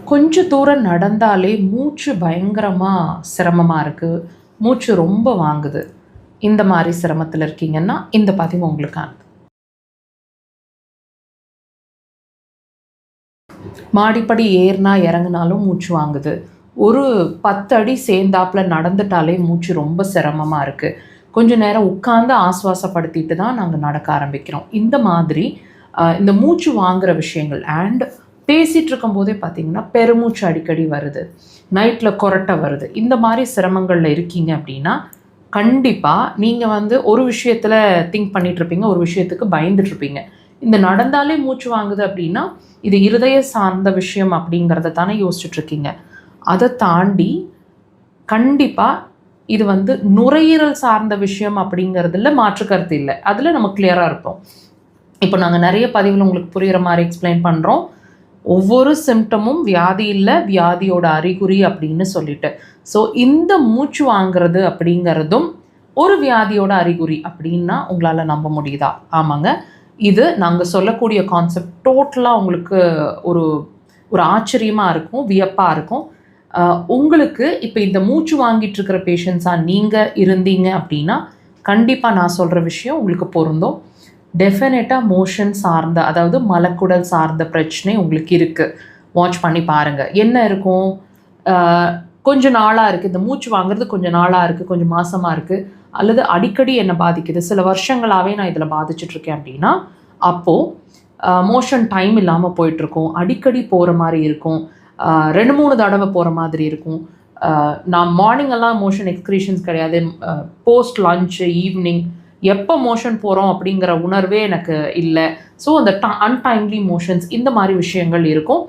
கொஞ்சம் தூரம் நடந்தாலே மூச்சு பயங்கரமாக சிரமமாக இருக்குது, மூச்சு ரொம்ப வாங்குது. இந்த மாதிரி சிரமத்தில் இருக்கீங்கன்னா இந்த பதிவு உங்களுக்கானது. மாடிப்படி ஏறினா இறங்குனாலும் மூச்சு வாங்குது, ஒரு 10 அடி சேர்ந்தாப்பில் நடந்துட்டாலே மூச்சு ரொம்ப சிரமமாக இருக்குது, கொஞ்சம் நேரம் உட்காந்து ஆஸ்வாசப்படுத்திட்டு தான் நாங்கள் நடக்க ஆரம்பிக்கிறோம். இந்த மாதிரி இந்த மூச்சு வாங்குகிற விஷயங்கள் அண்ட் பேசிகிட்டு இருக்கும்போதே பார்த்திங்கன்னா பெருமூச்சு அடிக்கடி வருது, நைட்டில் கொரட்டை வருது, இந்த மாதிரி சிரமங்களில் இருக்கீங்க அப்படின்னா கண்டிப்பாக நீங்கள் ஒரு விஷயத்தில் திங்க் பண்ணிகிட்ருப்பீங்க, ஒரு விஷயத்துக்கு பயந்துட்டுருப்பீங்க. இந்த நடந்தாலே மூச்சு வாங்குது அப்படின்னா இது இருதய சார்ந்த விஷயம் அப்படிங்கிறத தானே யோசிச்சுட்ருக்கீங்க. அதை தாண்டி கண்டிப்பாக இது நுரையீரல் சார்ந்த விஷயம் அப்படிங்கிறதுல மாற்றுக்கருத்து இல்லை, அதில் நம்ம கிளியராக இருப்போம். இப்போ நாங்கள் நிறைய பதிவில் உங்களுக்கு புரிகிற மாதிரி எக்ஸ்பிளைன் பண்ணுறோம். ஒவ்வொரு சிம்டமும் வியாதி இல்லை, வியாதியோட அறிகுறி அப்படின்னு சொல்லிட்டு. ஸோ இந்த மூச்சு வாங்கிறது அப்படிங்கிறதும் ஒரு வியாதியோட அறிகுறி அப்படின்னா உங்களால் நம்ப முடியுதா? ஆமாங்க, இது நாங்கள் சொல்லக்கூடிய கான்செப்ட் டோட்டலாக உங்களுக்கு ஒரு ஒரு ஆச்சரியமாக இருக்கும், வியப்பாக இருக்கும். உங்களுக்கு இப்போ இந்த மூச்சு வாங்கிட்டு இருக்கிற பேஷண்ட்ஸாக நீங்கள் இருந்தீங்க அப்படின்னா கண்டிப்பாக நான் சொல்கிற விஷயம் உங்களுக்கு பொருந்தும். டெஃபினட்டாக மோஷன் சார்ந்த, அதாவது மலக்குடல் சார்ந்த பிரச்சனை உங்களுக்கு இருக்குது. வாட்ச் பண்ணி பாருங்கள். என்ன இருக்கும், கொஞ்சம் நாளாக இருக்குது, இந்த மூச்சு வாங்குறது கொஞ்சம் நாளாக இருக்குது, கொஞ்சம் மாதமாக இருக்குது, அல்லது அடிக்கடி என்னை பாதிக்குது, சில வருஷங்களாகவே நான் இதில் பாதிச்சிட்ருக்கேன் அப்படின்னா அப்போது மோஷன் டைம் இல்லாமல் போயிட்டுருக்கும், அடிக்கடி போகிற மாதிரி இருக்கும், 2-3 தடவை போகிற மாதிரி இருக்கும். நான் மார்னிங்கெல்லாம் மோஷன் எக்ஸ்க்ரீஷன்ஸ் கிடையாது, போஸ்ட் லஞ்சு ஈவினிங் எப்போ மோஷன் போகிறோம் அப்படிங்கிற உணர்வே எனக்கு இல்லை. ஸோ அந்த அன்டைம்லி மோஷன்ஸ், இந்த மாதிரி விஷயங்கள் இருக்கும்.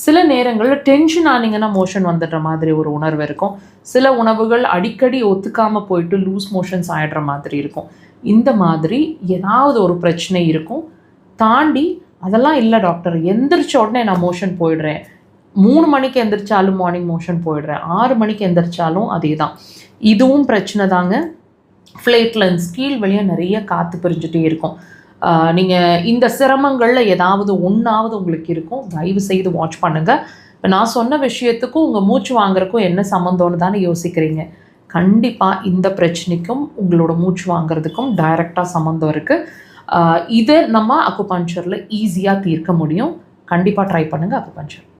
சில நேரங்களில் டென்ஷன் ஆனீங்கன்னா மோஷன் வந்துடுற மாதிரி ஒரு உணர்வு இருக்கும். சில உணவுகள் அடிக்கடி ஒத்துக்காமல் போயிட்டு லூஸ் மோஷன்ஸ் ஆகிடுற மாதிரி இருக்கும். இந்த மாதிரி ஏதாவது ஒரு பிரச்சனை இருக்கும். தாண்டி அதெல்லாம் இல்லை டாக்டர், எந்திரிச்ச உடனே நான் மோஷன் போயிடுறேன், 3 மணிக்கு எந்திரிச்சாலும் மார்னிங் மோஷன் போயிடுறேன், 6 மணிக்கு எந்திரிச்சாலும் அதே தான், இதுவும் பிரச்சனை தாங்க. ஃப்ளேட்லன்ஸ் கீழ் வழியாக நிறைய காற்று பிரிஞ்சுட்டே இருக்கும். நீங்கள் இந்த சிரமங்களில் ஏதாவது ஒன்றாவது உங்களுக்கு இருக்கும். தயவு செய்து வாட்ச் பண்ணுங்கள். இப்போ நான் சொன்ன விஷயத்துக்கும் உங்கள் மூச்சு வாங்குறதுக்கும் என்ன சம்மந்தம்னு தானே யோசிக்கிறீங்க. கண்டிப்பாக இந்த பிரச்சனைக்கும் உங்களோட மூச்சு வாங்குறதுக்கும் டைரெக்டாக சம்மந்தம் இருக்குது. இதை நம்ம அக்குபஞ்சரில் ஈஸியாக தீர்க்க முடியும். கண்டிப்பாக ட்ரை பண்ணுங்கள் அக்குபஞ்சர்.